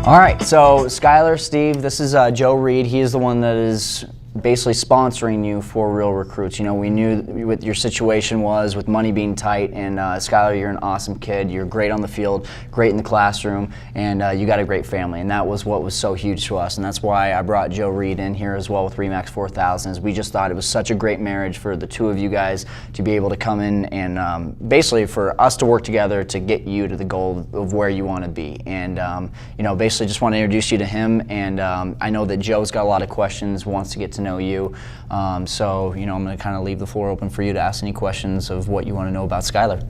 All right, so Skylar, Steve, this is Joe Reed. He is the one that is basically sponsoring you for Real Recruits. You know, we knew what your situation was with money being tight, and Skylar, you're an awesome kid. You're great on the field, great in the classroom, and you got a great family, and that was what was so huge to us, and that's why I brought Joe Reed in here as well with RE/MAX 4000. We just thought it was such a great marriage for the two of you guys to be able to come in and basically for us to work together to get you to the goal of where you want to be. And you know, basically just want to introduce you to him, and I know that Joe's got a lot of questions, wants to get to know you. So, you know, I'm going to kind of leave the floor open for you to ask any questions of what you want to know about Skylar.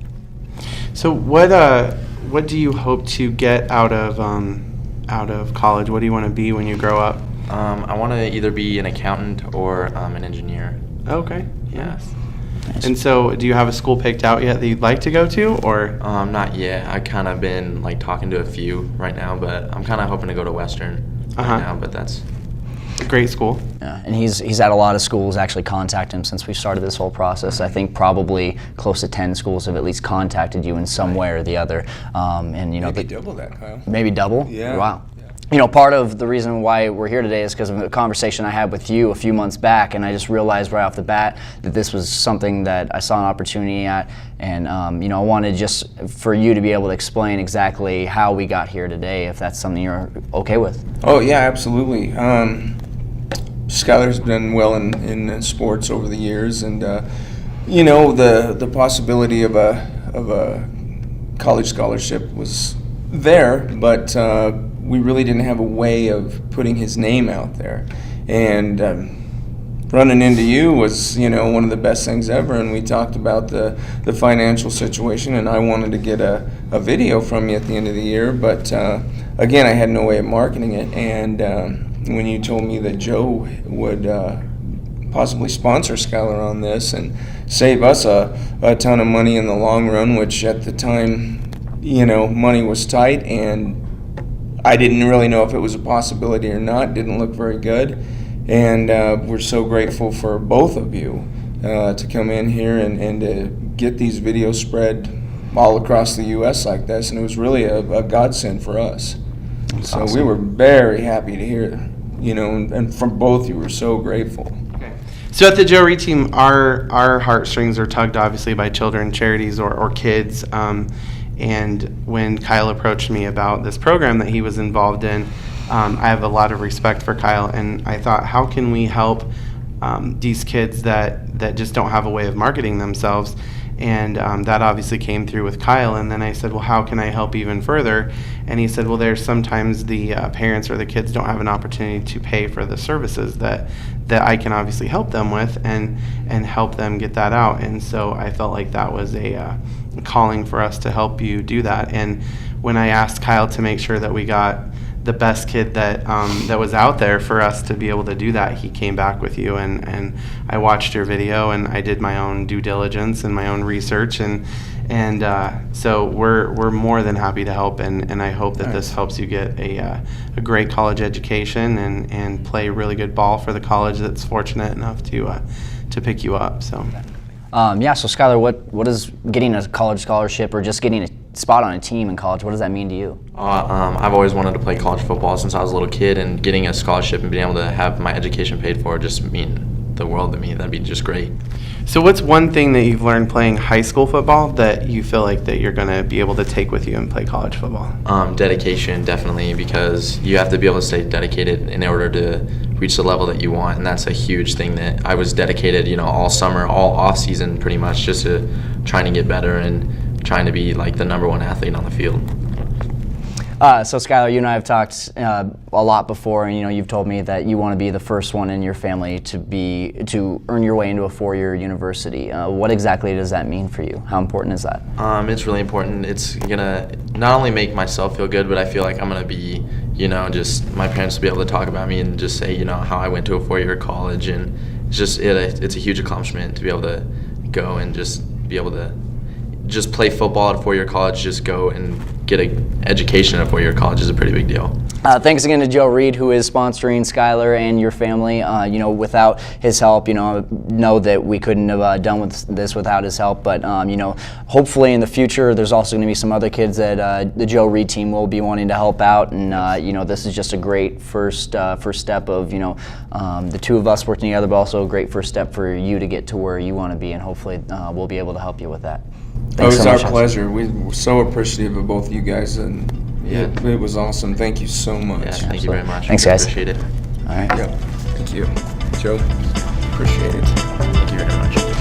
So what do you hope to get out of college? What do you want to be when you grow up? I want to either be an accountant or an engineer. Okay. Yes. Nice. And so do you have a school picked out yet that you'd like to go to, or? Not yet. I've kind of been like talking to a few right now, but I'm kind of hoping to go to Western right now, but that's a great school. Yeah, and he's had a lot of schools actually contact him since we started this whole process. I think probably close to 10 schools have at least contacted you in some way or the other. And you know, Maybe double that, Kyle. Maybe double? Yeah. Wow. You know, part of the reason why we're here today is because of a conversation I had with you a few months back, and I just realized right off the bat that this was something that I saw an opportunity at, and you know, I wanted just for you to be able to explain exactly how we got here today, if that's something you're okay with. Oh yeah, absolutely. Skylar's done well in sports over the years, and you know, the possibility of a college scholarship was there, but we really didn't have a way of putting his name out there. And running into you was, you know, one of the best things ever, and we talked about the financial situation, and I wanted to get a video from you at the end of the year, but again, I had no way of marketing it. And when you told me that Joe would possibly sponsor Skylar on this and save us a ton of money in the long run, which at the time, you know, money was tight, and I didn't really know if it was a possibility or not. Didn't look very good, and we're so grateful for both of you to come in here and to get these videos spread all across the U.S. like this, and it was really a godsend for us. That's so awesome. We were very happy to hear, you know, and from both you were so grateful. Okay. So at the Joe Reed team, our heartstrings are tugged obviously by children charities or kids. And when Kyle approached me about this program that he was involved in, I have a lot of respect for Kyle, and I thought, how can we help these kids that just don't have a way of marketing themselves? And that obviously came through with Kyle, and then I said, well, how can I help even further? And he said, well, there's sometimes the parents or the kids don't have an opportunity to pay for the services that I can obviously help them with and help them get that out. And so I felt like that was a calling for us to help you do that. And when I asked Kyle to make sure that we got the best kid that was out there for us to be able to do that, he came back with you, and I watched your video, and I did my own due diligence and my own research, and so we're more than happy to help, and I hope that this helps you get a great college education and play really good ball for the college that's fortunate enough to pick you up. So. Yeah, so Skylar, what is getting a college scholarship or just getting a spot on a team in college, what does that mean to you? I've always wanted to play college football since I was a little kid, and getting a scholarship and being able to have my education paid for just mean the world to me. That'd be just great. So what's one thing that you've learned playing high school football that you feel like that you're going to be able to take with you and play college football? Dedication, definitely, because you have to be able to stay dedicated in order to reach the level that you want, and that's a huge thing that I was dedicated, you know, all summer, all off season pretty much, just to trying to get better and trying to be like the #1 athlete on the field. So Skylar, you and I have talked a lot before, and you know, you've told me that you want to be the first one in your family to earn your way into a 4-year university. What exactly does that mean for you? How important is that? It's really important. It's gonna not only make myself feel good, but I feel like I'm gonna be, you know, just my parents will be able to talk about me and just say, you know, how I went to a 4-year college, and it's just it's a huge accomplishment to be able to go and just be able to just play football at a 4-year college, just go and get an education at four-year college is a pretty big deal. Thanks again to Joe Reed, who is sponsoring Skylar and your family. Without his help, know that we couldn't have done this without his help. But hopefully in the future, there's also going to be some other kids that the Joe Reed team will be wanting to help out. And this is just a great first step of the two of us working together, but also a great first step for you to get to where you want to be. And hopefully we'll be able to help you with that. It Thanks was so our much. pleasure. We were so appreciative of both of you guys, and Yeah. it was awesome. Thank you so much. Yeah, thank you very much. Thanks, We guys. Appreciate it. All right. Yep. Thank you. Joe, appreciate it. Thank you very much.